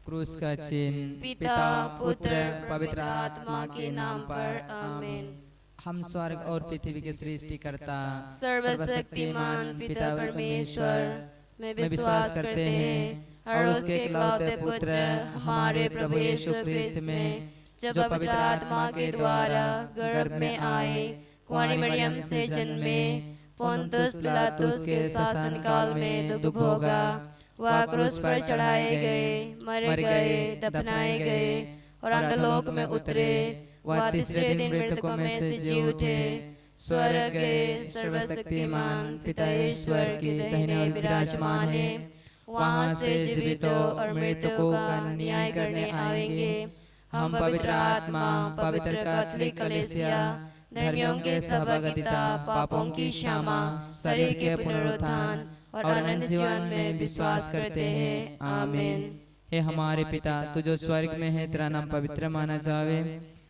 क्रूस का चिन्ह। पिता पुत्र पवित्र आत्मा के नाम पर आमीन। हम स्वर्ग और पृथ्वी के सृष्टिकर्ता सर्वशक्तिमान पिता परमेश्वर में विश्वास करते हैं और उसके इकलौते पुत्र हमारे प्रभु यीशु ख्रिस्त में जो पवित्र आत्मा के द्वारा गर्भ में आए, कुंवारी मरियम से जन्मे, पोंतुस पिलातुस के शासन काल में दुख भोगा, वह क्रूस पर चढ़ाए गए, मर गए, दफनाए गए और अंधलोक में उतरे। वह तीसरे दिन मृतकों में से जी उठे, स्वर्ग गए, सर्वशक्तिमान पिता ईश्वर के दाहिने विराजमान है। वहां से जीवितों और मृतकों का न्याय करने आएंगे। हम पवित्र आत्मा, पवित्र कैथोलिक कलीसिया, धर्मियों के सहभागिता, पापों की क्षमा, शरीर के पुनरुत्थान और अनंत जीवन में विश्वास करते हैं। आमीन। हे हमारे पिता, तू जो स्वर्ग में है, तेरा नाम पवित्र माना जावे,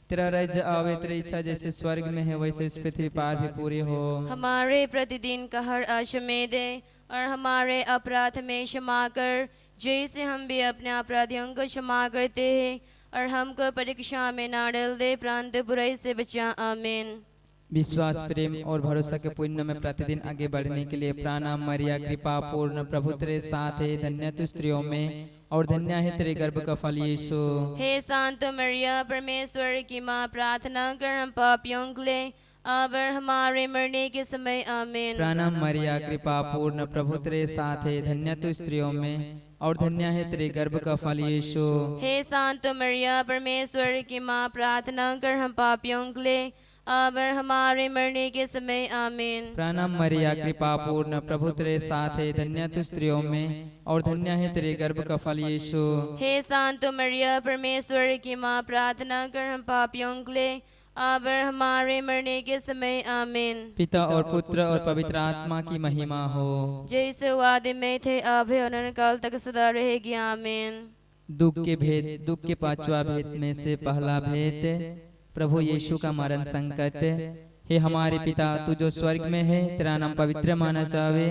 तेरा राज्य आवे, तेरी इच्छा जैसे स्वर्ग में है वैसे इस पृथ्वी पर भी पूरी हो। हमारे प्रतिदिन का हर आज हमें दे और हमारे अपराध में क्षमा कर, जैसे हम भी अपने अपराधियों को क्षमा करते हैं, और हमको परीक्षा में ना डाल दे, प्रांत बुराई से बचा। आमीन। विश्वास, प्रेम और भरोसा के पुण्य में प्रतिदिन आगे बढ़ने के लिए प्रणाम मरिया, कृपा पूर्ण प्रभु तेरे साथ है, धन्य तू स्त्रियों में और धन्य है तेरे गर्भ का फल यीशु। हे शांत मरिया, परमेश्वर की माँ, प्रार्थना कर हम पापियों के लिए अब और हमारे मरने के समय। आमीन। प्रणाम मरिया, कृपा पूर्ण प्रभु तेरे साथ है, धन्य तू स्त्रियों में और धन्य है तेरे गर्भ का फल यीशु। हे शांत मरिया, परमेश्वर की माँ, प्रार्थना कर हम पापियों के लिए अब और हमारे मरने के समय। आमीन। प्रणाम मरिया, कृपा पूर्ण प्रभु तेरे साथ है, धन्य तू स्त्रियों में और धन्य है तेरे गर्भ का फल यीशु। हे शांत मरिया, परमेश्वर की माँ, प्रार्थना कर हम पापियों के लिए अब और हमारे मरने के समय। आमीन। पिता और पुत्र और पवित्र आत्मा की महिमा हो, जैसे वादे में थे, अब है और अनंत काल तक सदा रहेगी। आमीन। दुख के भेद, दुख के पांचवा भेद में से पहला भेद प्रभु यीशु का मरण संकट। हे हमारे पिता, तू जो स्वर्ग में है, तेरा नाम पवित्र माना जावे,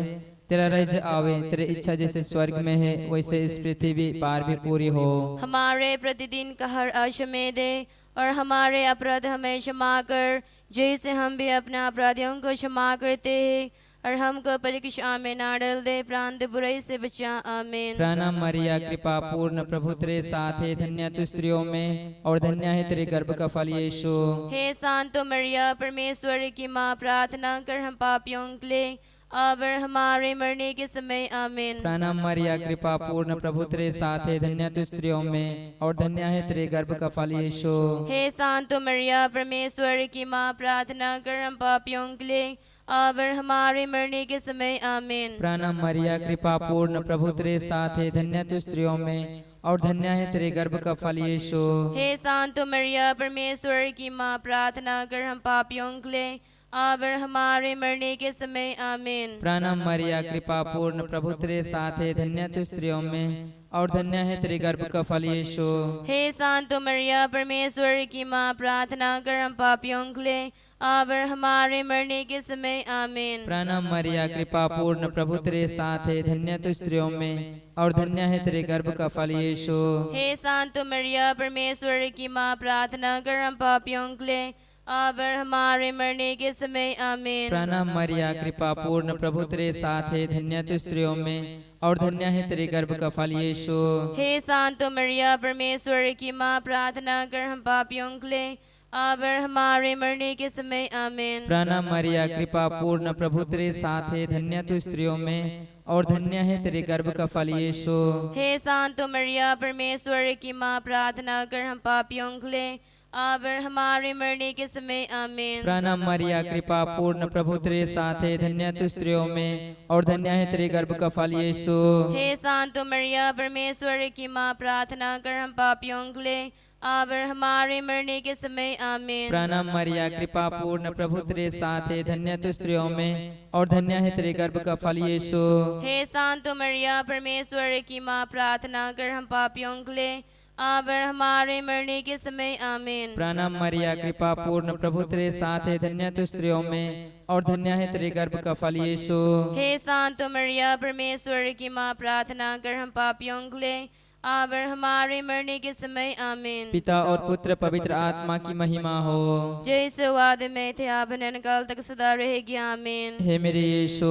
तेरा राज्य आवे, तेरी इच्छा जैसे स्वर्ग में है वैसे इस पृथ्वी पर भी पूरी हो। हमारे प्रतिदिन का हर आज हमें दे और हमारे अपराध हमें क्षमा कर, जैसे हम भी अपने अपराधियों को क्षमा करते हैं, और हमको परीक्षा में ना डाल दे, प्रांत बुराई से बचा। आमीन। प्रणाम मरिया, कृपा पूर्ण प्रभु तेरे साथ है, धन्य तू स्त्रियों में और धन्य है तेरे गर्भ का फल यीशु। हे शांत मरिया, परमेश्वर की माँ, प्रार्थना कर हम पापियों के लिए अब और हमारे मरने के समय। आमीन। प्रणाम मरिया, कृपा पूर्ण प्रभु तेरे साथ है, धन्य तू स्त्रियों में और धन्य है तेरे गर्भ का फल यीशु। हे शांत मरिया, परमेश्वर की माँ, प्रार्थना कर हम पापियों के लिए अब और हमारे मरने के समय। आमीन। प्रणाम मरिया, कृपा पूर्ण प्रभु तेरे साथ है, धन्य तू स्त्रियों में और धन्य है तेरे गर्भ का फल यीशु। हे शांत मरिया, परमेश्वर की माँ, प्रार्थना कर हम पापियों के लिए अब और हमारे मरने के समय। आमीन। प्रणाम मरिया, कृपा पूर्ण प्रभु तेरे साथ है, धन्य तू स्त्रियों में और धन्य है तेरे गर्भ का फल यीशु। हे शांत मरिया, परमेश्वर की माँ, प्रार्थना कर हम पापियों के लिए अब और हमारे मरने के समय। आमीन। प्रणाम मरिया, कृपा पूर्ण प्रभु तेरे साथ है, धन्य तू स्त्रियों में और धन्य है तेरे गर्भ का फल यीशु। हे शांत मरिया, परमेश्वर की माँ, प्रार्थना कर हम पापियों के लिए अब और हमारे मरने के समय। आमीन। प्रणाम मरिया, कृपा पूर्ण प्रभु तेरे साथ है, धन्य तू स्त्रियों में और धन्य है तेरे गर्भ का फल यीशु। हे शांत मरिया, परमेश्वर की माँ, प्रार्थना कर हम पापियों के लिए अब और हमारे मरने के समय। आमीन। प्रणाम मरिया, कृपा पूर्ण प्रभु तेरे साथ है, धन्य तू स्त्रियों में और धन्य है तेरे गर्भ का फल यीशु। हे शांत मरिया, परमेश्वर की माँ, प्रार्थना कर हम पापियों के लिए अब और हमारे मरने के समय। आमीन। प्रणाम मरिया, कृपा पूर्ण प्रभु तेरे साथ है, धन्य तू स्त्रियों में और धन्य है तेरे गर्भ का फल यीशु। हे शांत मरिया, परमेश्वर की माँ, प्रार्थना कर हम पापियों के लिए अब और हमारे मरने के समय। आमीन। प्रणाम मरिया, कृपा पूर्ण प्रभु तेरे साथ है, धन्य तू स्त्रियों में और धन्य है तेरे गर्भ का फल यीशु। हे शांत मरिया, परमेश्वर की माँ, प्रार्थना कर हम पापियों के लिए अब और हमारे मरने के समय। आमीन। प्रणाम मरिया, कृपा पूर्ण प्रभु तेरे साथ है, धन्य तू स्त्रियों में और धन्य है तेरे गर्भ का फल यीशु। हे शांत मरिया, परमेश्वर की माँ, प्रार्थना कर हम पापियों के लिए अब और हमारे मरने के समय आमीन। पिता और पुत्र पवित्र आत्मा की महिमा हो। जैसे वादे में थे अब अनंत तक सदा रहेगी आमीन। हे मेरे यीशु,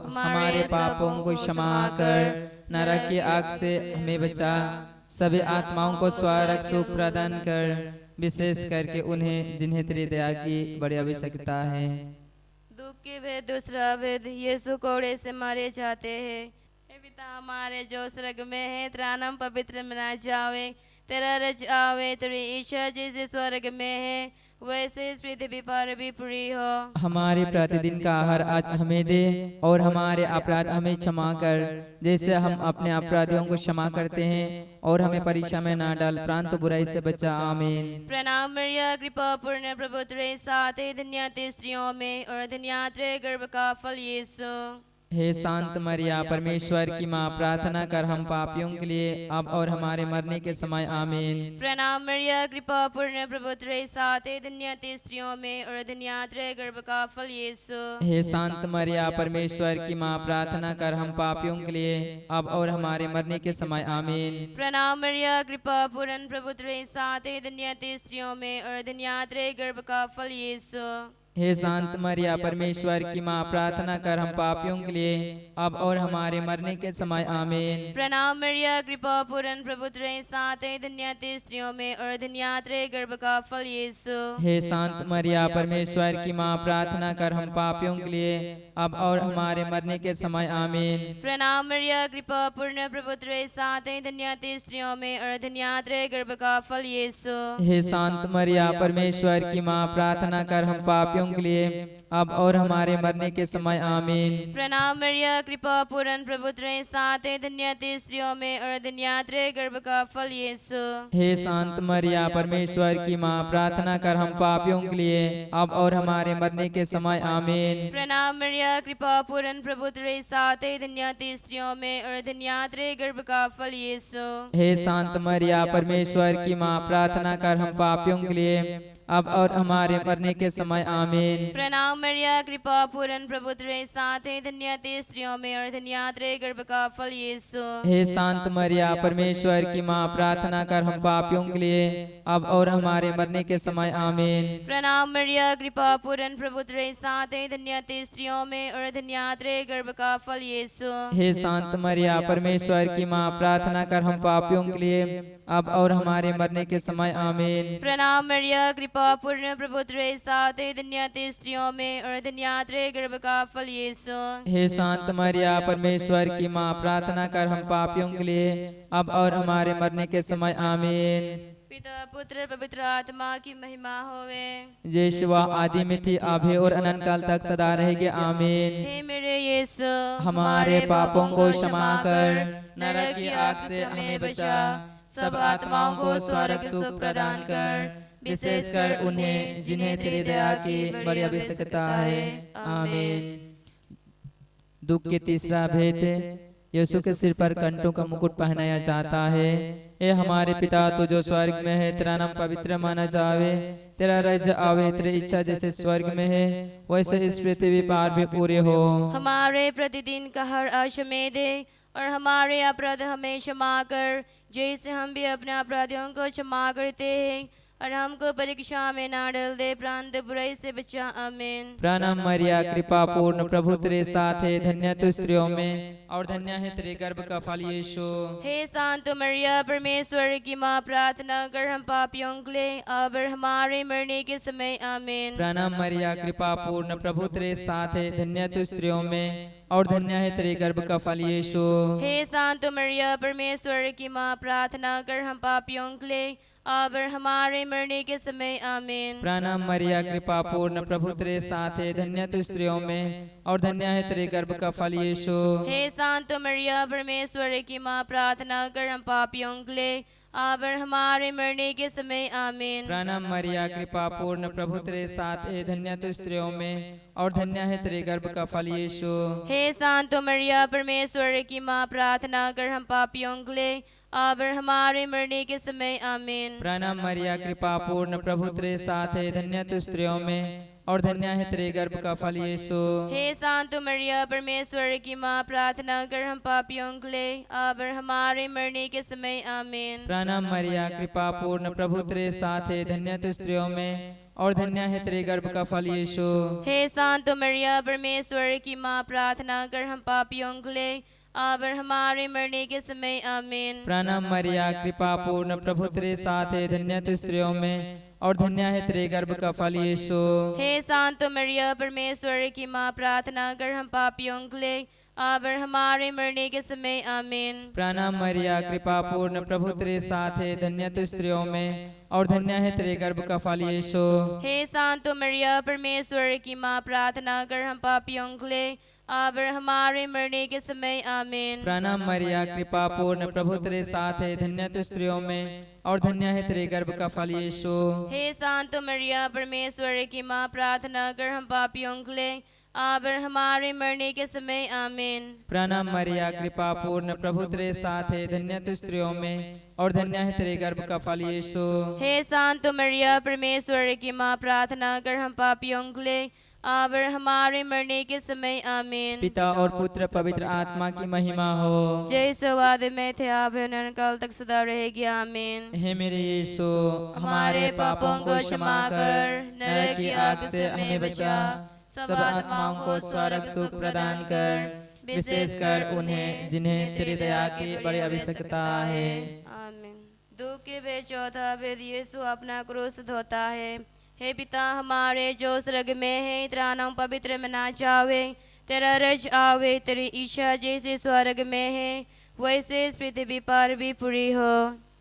हमारे पापों को क्षमा कर, नरक की आग से हमें बचा, सभी आत्माओं को स्वर्ग सुख प्रदान कर, विशेष करके उन्हें जिन्हें तेरी दया की बड़ी आवश्यकता है। दुख के भेद दूसरा भेद यीशु कोड़े से मारे जाते हैं। हे पिता हमारे जो स्वर्ग में है, तेरा नाम पवित्र मना जावे, तेरा रज आवे, तेरी इच्छा जैसे स्वर्ग में है वैसे इस पृथ्वी पर भी पूरी हो। हमारे प्रतिदिन का आहार आज हमें दे, और हमारे अपराध हमें क्षमा कर, जैसे हम अपने अपराधियों को क्षमा करते हैं, और हमें परीक्षा में ना डाल, परंतु बुराई से बचा। आमीन। प्रणाम मरिया, कृपा पूर्ण प्रभु तेरे साथ है, धन्य तू स्त्रियों में और धन्य तेरे गर्भ का फल यीशु। हे शांत मरिया, परमेश्वर की माँ, प्रार्थना कर हम पापियों के लिए अब और हमारे मरने के समय। आमीन। प्रणाम मरिया, कृपा पूर्ण प्रभु तेरे साथ है, धन्य तू स्त्रियों में और धन्य तेरे गर्भ का फल यीशु। हे शांत मरिया, परमेश्वर की माँ, प्रार्थना कर हम पापियों के लिए अब और हमारे मरने के समय। आमीन। प्रणाम मरिया, कृपा पूर्ण प्रभु तेरे साथ है, धन्य तू स्त्रियों में और धन्य तेरे गर्भ का फल यीशु। हे शांत मरिया, परमेश्वर की माँ, प्रार्थना कर हम पापियों के लिए अब और हमारे मरने के समय। आमीन। प्रणाम मरिया, कृपा पूर्ण प्रभु तेरे साथ है, धन्य तू स्त्रियों में और धन्य तेरे गर्भ का फल यीशु। हे शांत मरिया, परमेश्वर की माँ, प्रार्थना कर हम पापियों के लिए अब और हमारे मरने के समय। आमीन। प्रणाम मरिया, कृपा पूर्ण प्रभु तेरे साथ है, धन्य तू स्त्रियों में और धन्य तेरे गर्भ का फल यीशु। हे शांत मरिया, परमेश्वर की माँ, प्रार्थना कर हम पापियों के लिए अब और हमारे मरने के समय। आमीन। प्रणाम मरिया, कृपा पूर्ण प्रभु तेरे साथ है, धन्य तू स्त्रियों में और धन्य तेरे गर्भ का फल यीशु। हे शांत मरिया, परमेश्वर की माँ, प्रार्थना कर हम पापियों के लिए अब और हमारे मरने के समय। आमीन। प्रणाम मरिया, कृपा पूर्ण प्रभु तेरे साथ है, धन्य तू स्त्रियों में और धन्य तेरे गर्भ का फल यीशु। हे शांत मरिया, परमेश्वर की माँ, प्रार्थना कर हम पापियों के लिए अब और हमारे मरने के समय। आमीन। प्रणाम मरिया, कृपा पूर्ण प्रभु तेरे साथ है, धन्य तू स्त्रियों में और धन्य तेरे गर्भ का फल यीशु। हे शांत मरिया, परमेश्वर की माँ, प्रार्थना कर हम पापियों के लिए अब और हमारे मरने के समय। आमीन। प्रणाम मरिया, कृपा पूर्ण प्रभु तेरे साथ है, धन्य तू स्त्रियों में और धन्य तेरे गर्भ का फल यीशु। हे शांत मरिया, परमेश्वर की माँ, प्रार्थना कर हम पापियों के लिए अब और हमारे मरने के समय। आमीन। प्रणाम मरिया, कृपा पूर्ण प्रभु तेरे साथ है, धन्य तू स्त्रियों में और धन्य तेरे गर्भ का फल यीशु। हे शांत मरिया, परमेश्वर की माँ, प्रार्थना कर हम पापियों के लिए अब और हमारे मरने के समय। आमीन। पिता पुत्र पवित्र आत्मा की महिमा होवे, जैसे वह आदि में थी, अभी और अनंत काल तक सदा रहेगी। आमीन। हे मेरे यीशु, हमारे पापों को क्षमा कर, नरक की आग से हमें बचा, सब आत्माओं को स्वर्ग सुख प्रदान कर, विशेषकर उन्हें जिन्हें तेरी दया की बड़ी आवश्यकता है। आमीन। दुख के तीसरा भेद, यीशु के सिर पर कंटों का मुकुट पहनाया जाता है। हे हमारे पिता, तू जो स्वर्ग में है, तेरा नाम पवित्र माना जावे, तेरा राज्य आवे, तेरी इच्छा जैसे स्वर्ग में है वैसे इस पृथ्वी पर भी पूरे हो। हमारे प्रतिदिन का हर आश में दे, और हमारे अपराध हमें क्षमा कर, जैसे हम भी अपने अपराधियों को क्षमा करते हैं, और हमको परीक्षा में ना डाल दे, परंतु बुराई से बचा। आमीन। प्रणाम मरिया, कृपा पूर्ण प्रभु तेरे साथ है, धन्य तू स्त्रियों में और धन्य है तेरे गर्भ का फल यीशु। हे शांत मरिया, परमेश्वर की माँ, प्रार्थना कर हम पापियों के लिए अब और हमारे मरने के समय। आमीन। प्रणाम मरिया, कृपा पूर्ण प्रभु तेरे साथ है, धन्य तू स्त्रियों में और धन्य है तेरे गर्भ का फल यीशु। हे शांत मरिया, परमेश्वर की माँ, प्रार्थना कर हम पापियों के लिए अब और हमारे मरने के समय। आमीन। प्रणाम मरिया, कृपा पूर्ण प्रभु तेरे साथ है, धन्य तू स्त्रियों में और धन्य है तेरे गर्भ का फल यीशु। हे शांत मरिया, परमेश्वर की माँ, प्रार्थना कर हम पापियों के लिए अब और हमारे मरने के समय। आमीन। प्रणाम मरिया, कृपा पूर्ण प्रभु तेरे साथ है, धन्य तू स्त्रियों में और धन्य है तेरे गर्भ का फल यीशु। हे शांत मरिया, परमेश्वर की माँ, प्रार्थना कर हम पापियों के लिए अब और हमारे मरने के समय। आमीन। प्रणाम मरिया, कृपा पूर्ण प्रभु तेरे साथ है, धन्य तू स्त्रियों में और धन्य है तेरे गर्भ का फल यीशु। हे शांत मरिया परमेश्वर की माँ, प्रार्थना कर हम पापियों के लिए अब और हमारे मरने के समय आमीन। प्रणाम मरिया, कृपा पूर्ण, प्रभु तेरे साथ है, धन्य तू स्त्रियों में और धन्य है तेरे गर्भ का फल यीशु। हे शांत मरिया परमेश्वर की माँ, प्रार्थना कर हम पापियों के लिए अब और हमारे मरने के समय आमीन। प्रणाम मरिया, कृपा पूर्ण, प्रभु तेरे साथ है, धन्य तू स्त्रियों में और धन्य है तेरे गर्भ का फल यीशु। हे शांत मरिया परमेश्वर की माँ, प्रार्थना कर हम पापियों के लिए अब और हमारे मरने के समय आमीन। प्रणाम मरिया, कृपा पूर्ण, प्रभु तेरे साथ है, धन्य तू स्त्रियों में और धन्य है तेरे गर्भ का फल यीशु। हे शांत मरिया परमेश्वर की माँ, प्रार्थना कर हम पापियों के लिए अब और हमारे मरने के समय आमीन। प्रणाम मरिया, कृपा पूर्ण, प्रभु तेरे साथ है, धन्य तू स्त्रियों में और धन्य है तेरे गर्भ का फल यीशु। हे शांत मरिया परमेश्वर की माँ, प्रार्थना कर हम पापियों के लिए अब और हमारे मरने के समय आमीन। प्रणाम मरिया, कृपा पूर्ण, प्रभु तेरे साथ है, धन्य तू स्त्रियों में और धन्य है तेरे गर्भ का फल यीशु। हे शांत मरिया परमेश्वर की माँ, प्रार्थना कर हम पापियों के लिए अब और हमारे मरने के समय आमीन। पिता और पुत्र पवित्र आत्मा की महिमा हो, जैसे वादे में थे अब है और काल तक सदा रहेगी आमीन। हे मेरे यीशु, हमारे पापों को क्षमा कर, नरक की आग से हमें बचा, सब आत्माओं को स्वर्ग सुख प्रदान कर, विशेषकर उन्हें जिन्हें तेरी दया की बड़ी आवश्यकता है। आमीन। दुख के भेद चौथा भेद, यीशु अपना क्रूस धोता है। हे पिता हमारे जो स्वर्ग में है, तेरा नाम पवित्र मना जावे, तेरा रज आवे, तेरी इच्छा जैसे स्वर्ग में है वैसे इस पृथ्वी पर भी पूरी हो।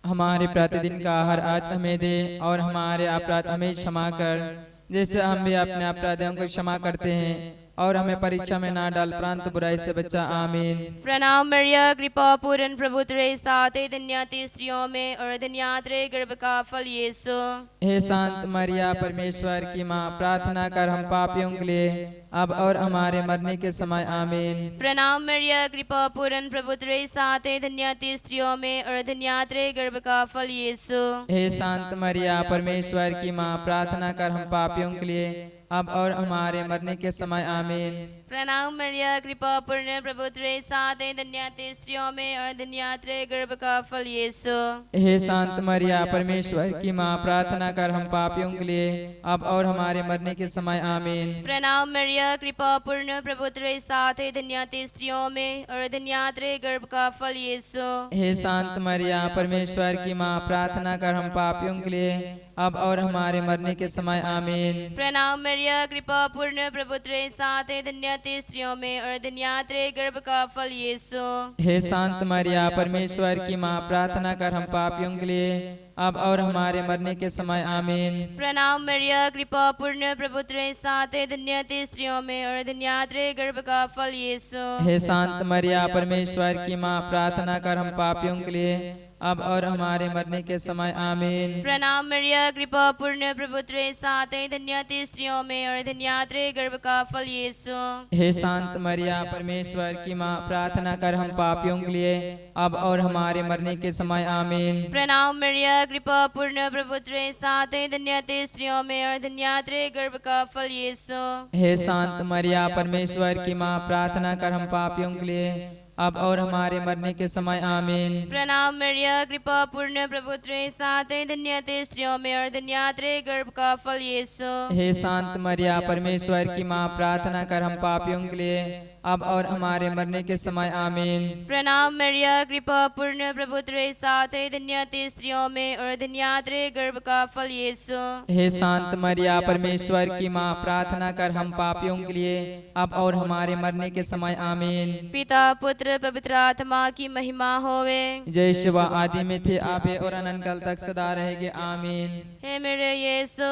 हमारे प्रतिदिन का आहार आज हमें दे और हमारे अपराध हमें क्षमा कर, जैसे हम भी अपने अपराधियों को क्षमा करते हैं, और हमें परीक्षा में ना डाल परंतु बुराई से बचा। आमीन। प्रणाम मरिया, कृपा पूर्ण, प्रभु तेरे साथ है, धन्य तू स्त्रियों में और धन्य तेरे गर्भ का फल यीशु। हे शांत मरिया परमेश्वर की माँ, प्रार्थना कर हम पापियों के लिए अब और हमारे मरने के समय। आमीन। प्रणाम मरिया, कृपा पूर्ण, प्रभु तेरे साथ है, धन्य तू स्त्रियों में और धन्य तेरे गर्भ का फल यीशु। हे शांत मरिया परमेश्वर की माँ, प्रार्थना कर हम पापियों के लिए अब और हमारे मरने के समय। आमीन। प्रणाम मरिया, कृपा पूर्ण, प्रभु तेरे साथ है, धन्य तू स्त्रियों में और धन्य तेरे गर्भ का फल यीशु। हे शांत मरिया परमेश्वर की माँ, प्रार्थना कर हम पापियों के लिए अब और हमारे मरने के समय। आमीन। प्रणाम मरिया, कृपा पूर्ण, प्रभु तेरे साथ है, धन्य तू स्त्रियों में और धन्य तेरे गर्भ का फल यीशु। हे शांत मरिया परमेश्वर की माँ, प्रार्थना कर हम पापियों के लिए अब और हमारे मरने के समय। आमीन। प्रणाम मरिया, कृपा पूर्ण, प्रभु तेरे साथ है, धन्य तू स्त्रियों में और धन्य तेरे गर्भ का फल यीशु। हे शांत मरिया परमेश्वर की माँ, प्रार्थना कर हम पापियों के लिए अब और हमारे मरने के समय। आमीन। प्रणाम मरिया, कृपा पूर्ण, प्रभु तेरे साथ है, धन्य तू स्त्रियों में और धन्य तेरे गर्भ का फल यीशु। हे शांत मरिया परमेश्वर की माँ, प्रार्थना कर हम पापियों के लिए अब और हमारे मरने के समय। आमीन। प्रणाम मरिया, कृपा पूर्ण, प्रभु तेरे साथ है, धन्य तू स्त्रियों में और धन्य तेरे गर्भ का फल यीशु। हे शांत मरिया परमेश्वर की माँ, प्रार्थना कर हम पापियों के लिए अब और हमारे मरने के समय। आमीन। प्रणाम मरिया, कृपा पूर्ण, प्रभु तेरे साथ है, धन्य तू स्त्रियों में और धन्य तेरे गर्भ का फल यीशु। हे शांत मरिया परमेश्वर की माँ, प्रार्थना कर हम पापियों के लिए अब और हमारे मरने के समय। आमीन। प्रणाम मरिया, कृपा पूर्ण, प्रभु तेरे साथ है, धन्य तू स्त्रियों में और धन्य तेरे गर्भ का फल यीशु। हे शांत मरिया परमेश्वर की माँ, प्रार्थना कर हम पापियों के लिए अब और हमारे मरने के समय। आमीन। प्रणाम मरिया, कृपा पूर्ण, प्रभु तेरे साथ है, धन्य तू स्त्रियों में और धन्य तेरे गर्भ का फल यीशु। हे शांत मरिया परमेश्वर की माँ, प्रार्थना कर हम पापियों के लिए अब और हमारे मरने के समय। आमीन। पिता पुत्र पवित्र आत्मा की महिमा होवे, जय शिवा आदि में थे आबे और अनंत काल तक सदा रहेंगे। आमीन। हे मेरे यीशु,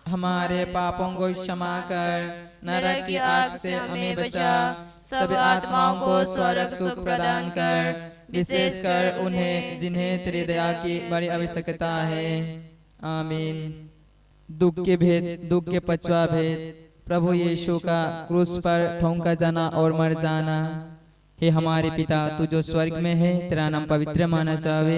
हमारे पापों को क्षमा कर, नरक की आग से हमें बचा, सब आत्माओं को स्वर्ग सुख प्रदान कर, विशेषकर उन्हें जिन्हें तेरी दया की बड़ी आवश्यकता है। आमीन। दुख के भेद, दुख के पचवा भेद, प्रभु यीशु का क्रूस पर ठोंका जाना और मर जाना। हे हमारे पिता, तू जो स्वर्ग में है, तेरा नाम पवित्र माना जावे,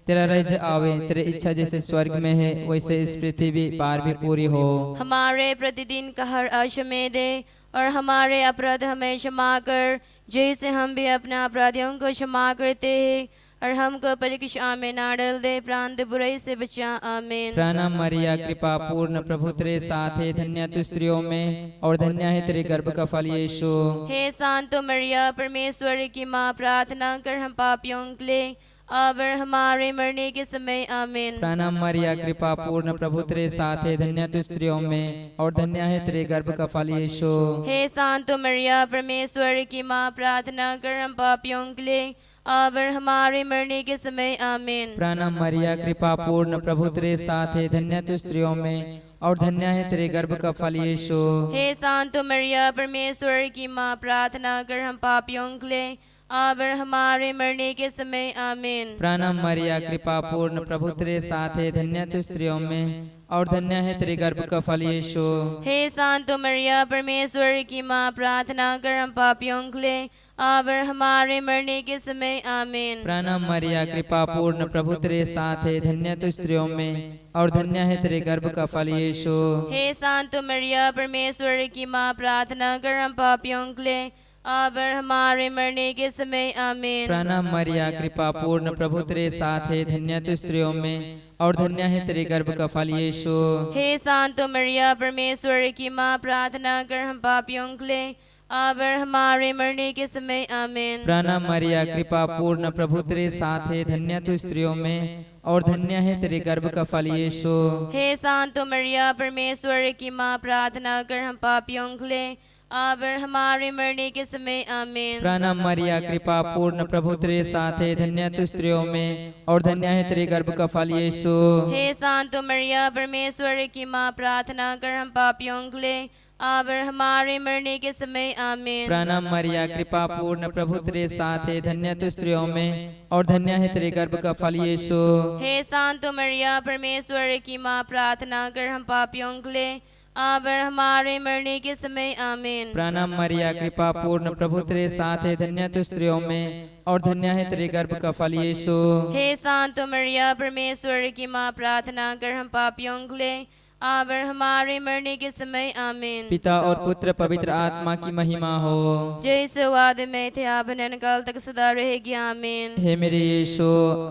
तेरा राज्य आवे, तेरी इच्छा जैसे स्वर्ग में है वैसे इस पृथ्वी पार भी पूरी हो। हमारे प्रतिदिन का हर आश हमें दे और हमारे अपराध हमें क्षमा कर, जैसे हम भी अपने अपराधियों को क्षमा करते हैं, और हमको परीक्षा में ना डाल दे, प्रांत बुराई से बचा। आमीन। प्रणाम मरिया, कृपा पूर्ण, प्रभु तेरे साथ है, धन्य तू स्त्रियों में और धन्य है तेरे गर्भ का फल यीशु। हे शांतो मरिया, परमेश्वर की माँ, प्रार्थना कर हम पापियों के लिए अब और हमारे मरने के समय। आमीन। प्रणाम मरिया, कृपा पूर्ण, प्रभु तेरे साथ है, धन्य तू स्त्रियों में और धन्य है तेरे गर्भ का फल यीशु। हे शांतो मरिया, परमेश्वर की माँ, प्रार्थना कर हम पापियों के लिए अब और हमारे मरने के समय। आमीन। प्रणाम मरिया, कृपा पूर्ण, प्रभु तेरे साथ है, धन्य तू स्त्रियों में और धन्य है तेरे गर्भ का फल यीशु। हे शांतो मरिया, परमेश्वर की माँ, प्रार्थना कर हम पापियों के लिए अब और हमारे मरने के समय। आमीन। प्रणाम मरिया, कृपा पूर्ण, प्रभु तेरे साथ है, धन्य तू स्त्रियों में और धन्य है तेरे गर्भ का फल यीशु। हे शांतो मरिया, परमेश्वर की माँ, प्रार्थना कर हम पापियों के लिए अब और हमारे मरने के समय। आमीन। प्रणाम मरिया, कृपा पूर्ण, प्रभु तेरे साथ है, धन्य तू स्त्रियों में और धन्य है तेरे गर्भ का फल यीशु। हे शांतो मरिया, परमेश्वर की माँ, प्रार्थना कर हम पापियों के लिए अब और हमारे मरने के समय। आमीन। प्रणाम मरिया, कृपा पूर्ण, प्रभु तेरे साथ है, धन्य तू स्त्रियों में और धन्य है तेरे गर्भ का फल यीशु। हे शांतो मरिया, परमेश्वर की माँ, प्रार्थना कर हम पापियों के लिए अब और हमारे मरने के समय। आमीन। प्रणाम मरिया, कृपा पूर्ण, प्रभु तेरे साथ है, धन्य तू स्त्रियों में और धन्य है तेरे गर्भ का फल यीशु। हे शांतो मरिया, परमेश्वर की माँ, प्रार्थना कर हम पापियों के लिए अब और हमारे मरने के समय। आमीन। प्रणाम मरिया, कृपा पूर्ण, प्रभु तेरे साथ है, धन्य तू स्त्रियों में और धन्य है तेरे गर्भ का फल यीशु। हे शांतो मरिया, परमेश्वर की माँ, प्रार्थना कर हम पापियों के लिए अब और हमारे मरने के समय। आमीन। प्रणाम मरिया, कृपा पूर्ण, प्रभु तेरे साथ है, धन्य तू स्त्रियों में और धन्य है तेरे गर्भ का फल यीशु। हे शांतो मरिया, परमेश्वर की माँ, प्रार्थना कर हम पापियों के लिए अब और हमारे मरने के समय। आमीन। प्रणाम मरिया, कृपा पूर्ण, प्रभु तेरे साथ है, धन्य तू स्त्रियों में और धन्य है तेरे गर्भ का फल यीशु। हे शांतो मरिया, परमेश्वर की माँ, प्रार्थना कर हम पापियों के लिए अब और हमारे मरने के समय। आमीन। पिता और पुत्र पवित्र आत्मा की महिमा हो, जैसे वादे में थे अब काल तक सदा रहेगी। आमीन। हे मेरे यीशु,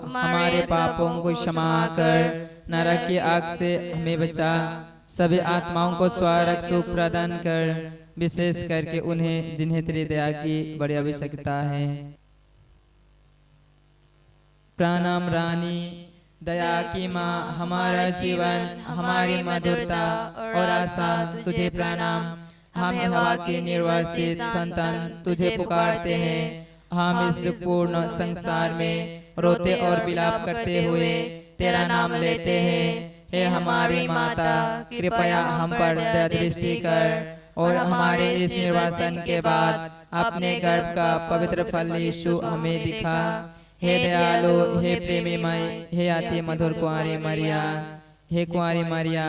हमारे पापों को क्षमा कर, नरक की आग से हमें बचा, सभी आत्माओं को स्वर्ग सुख प्रदान कर, विशेष करके उन्हें जिन्हें तेरी दया की बड़ी आवश्यकता है। प्रणाम रानी, दया की माँ, हमारा जीवन, हमारी मधुरता और आशा तुझे प्रणाम। हम हवा के निर्वासित संतान तुझे पुकारते हैं। हम इस दुखपूर्ण संसार में रोते और विलाप करते हुए तेरा नाम लेते हैं। हे हमारी माता, कृपया हम पर दया दृष्टि कर और हमारे इस निर्वासन के बाद अपने गर्भ का पवित्र फल यीशु हमें दिखा। हे दयालु, हे प्रेमीमय, हे अति मधुर कुंवारी मरिया, हे कुंवारी मरिया,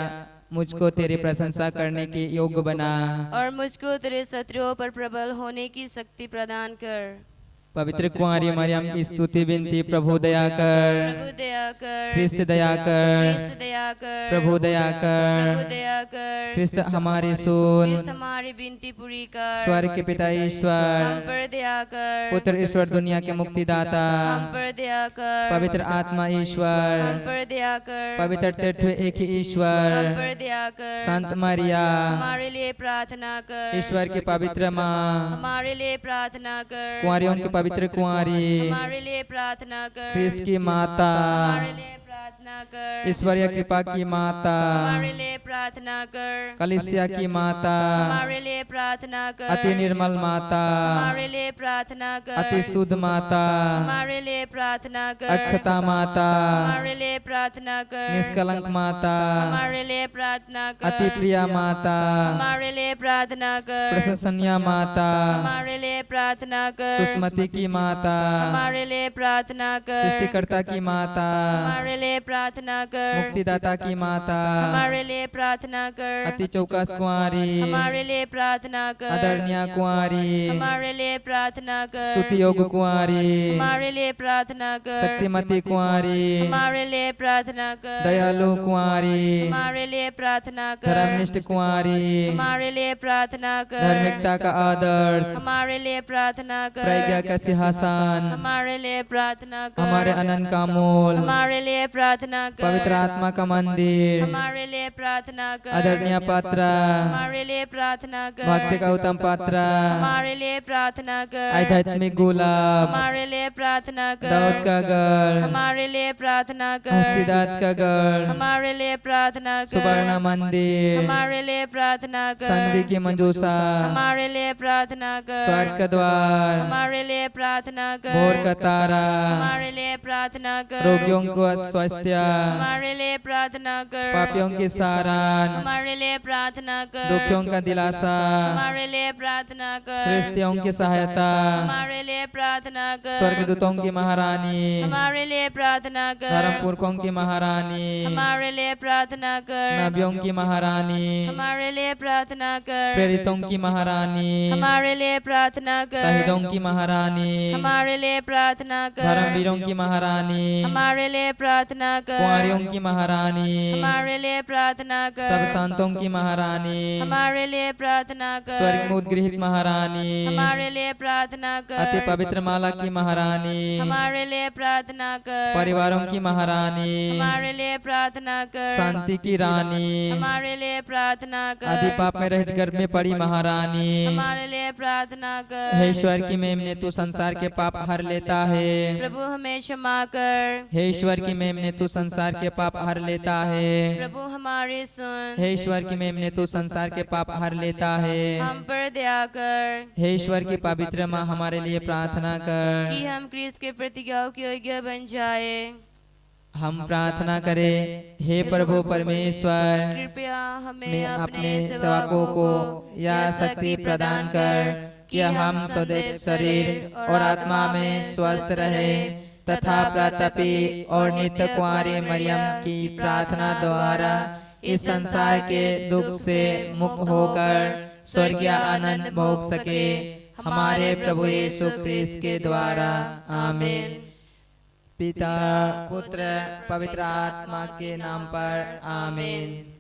मुझको तेरी प्रशंसा करने के योग्य बना और मुझको तेरे शत्रुओं पर प्रबल होने की शक्ति प्रदान कर। पवित्र कुंवारी मरियम की स्तुति विनती, प्रभु दया कर, प्रभु दया कर, ख्रिस्त दया कर, ख्रिस्त दया कर, प्रभु दया कर, प्रभु दया कर, ख्रिस्त हमारी सुन, ख्रिस्त हमारी विनती पूरी कर। स्वर्ग के पिता हम ईश्वर, पर दया कर, पुत्र ईश्वर दुनिया के मुक्तिदाता, हम पर दया कर, पवित्र आत्मा हम ईश्वर, पर दया कर, पवित्र तीर्थ एक ही हम ईश्वर, पर दया कर, संत मरिया, हमारे लिए प्रार्थना कर, ईश्वर की पवित्र माँ, हमारे लिए प्रार्थना कर, कुंवारियों की पवित्र कुंवारी, हमारे लिए प्रार्थना कर, ख्रिस्त की माता, हमारे लिए प्रार्थना कर, ईश्वरीय कृपा की माता, हमारे लिए प्रार्थना कर, कलिसिया की माता, हमारे लिए प्रार्थना कर, अति निर्मल माता, हमारे लिए प्रार्थना कर, अति शुद्ध माता, हमारे लिए प्रार्थना कर, अक्षता माता, हमारे लिए प्रार्थना कर, निष्कलंक माता, हमारे लिए प्रार्थना कर, अति प्रिया माता, हमारे लिए प्रार्थना कर, प्रशंसनीय माता, हमारे लिए प्रार्थना कर, सुस्मति की माता, हमारे लिए प्रार्थना कर, सृष्टिकर्ता की माता, हमारे लिए प्रार्थना कर, मुक्तिदाता की माता, हमारे लिए प्रार्थना प्रार्थना कर। अति चौकस कुंवारी, हमारे लिए प्रार्थना कर। आदरणीय कुंवारी, हमारे लिए प्रार्थना कर। स्तुति योग्य कुंवारी, हमारे लिए प्रार्थना कर। शक्तिमती कुंवारी, हमारे लिए प्रार्थना कर। दयालु कुंवारी, हमारे लिए प्रार्थना कर। धर्मनिष्ठ कुंवारी, हमारे लिए प्रार्थना कर। धार्मिकता का आदर्श, हमारे लिए प्रार्थना कर। प्रज्ञा का सिंहासन, हमारे लिए प्रार्थना कर। हमारे अनंत का मूल, हमारे लिए प्रार्थना कर। पवित्र आत्मा का मंदिर, हमारे लिए प्रार्थना कर। आदरणीय पात्र, हमारे लिए प्रार्थना कर। भक्ति का उत्तम पात्र, हमारे लिए प्रार्थना कर। आध्यात्मिक गुलाब, हमारे लिए प्रार्थना कर। दाऊद का गढ़, हमारे लिए प्रार्थना कर। हस्तिदात का गढ़, हमारे लिए प्रार्थना कर। सुवर्ण मंदिर, हमारे लिए प्रार्थना कर। संधि की मंजूषा, हमारे लिए प्रार्थना कर। स्वर्ग का द्वार, हमारे लिए प्रार्थना कर। भोर का तारा, हमारे लिए प्रार्थना कर। रोगियों को स्वास्थ्य, हमारे लिए प्रार्थना कर। पापियों की सारान, हमारे लिए प्रार्थना कर। दुखियों का दिलासा, हमारे लिए प्रार्थना कर। ख्रिस्तियों की सहायता, हमारे लिए प्रार्थना कर। स्वर्गदूतों की महारानी, हमारे लिए प्रार्थना कर। धर्म पुरखों की महारानी, हमारे लिए प्रार्थना कर। नबियों की महारानी, हमारे लिए प्रार्थना कर। प्रेरितों की महारानी, हमारे लिए प्रार्थना कर। शहीदों की महारानी, हमारे लिए प्रार्थना कर। धर्मवीरों की महारानी, हमारे लिए प्रार्थना कर। कुंवारियों की महारानी, हमारे लिए प्रार्थना कर। सब संतों की महारानी, हमारे लिए प्रार्थना कर। स्वर्ग में उद्गृहित महारानी, हमारे लिए प्रार्थना कर। अति पवित्र माला की महारानी, हमारे लिए प्रार्थना कर। परिवारों की महारानी, हमारे लिए प्रार्थना कर। शांति की रानी, हमारे लिए प्रार्थना कर। आदि पाप में रहित गर्भ में पड़ी महारानी, हमारे लिए प्रार्थना कर। हे ईश्वर की मेमने तू संसार के पाप हर लेता है, प्रभु हमें क्षमा कर। हे ईश्वर की मेमने तू संसार के पाप हर लेता है, प्रभु हमारी सुन। हे ईश्वर की मेमने तू संसार के पाप हर लेता है, हम पर दया कर हे ईश्वर की पवित्र माँ हमारे लिए प्रार्थना कर। कि हम क्रिस्त के प्रतिज्ञाओं के योग्य बन जाए। हम प्रार्थना करें, हे प्रभु परमेश्वर, कृपया मैं हमें अपने सेवकों को यह शक्ति प्रदान कर कि हम सदैव शरीर और आत्मा में स्वस्थ रहे तथा प्रतापी और नित्य कुंवारी मरियम की प्रार्थना द्वारा इस संसार के दुख से मुक्त होकर स्वर्गीय आनंद भोग सके, हमारे प्रभु यीशु क्रिस्त के द्वारा। आमीन। पिता पुत्र पवित्र आत्मा के नाम पर। आमीन।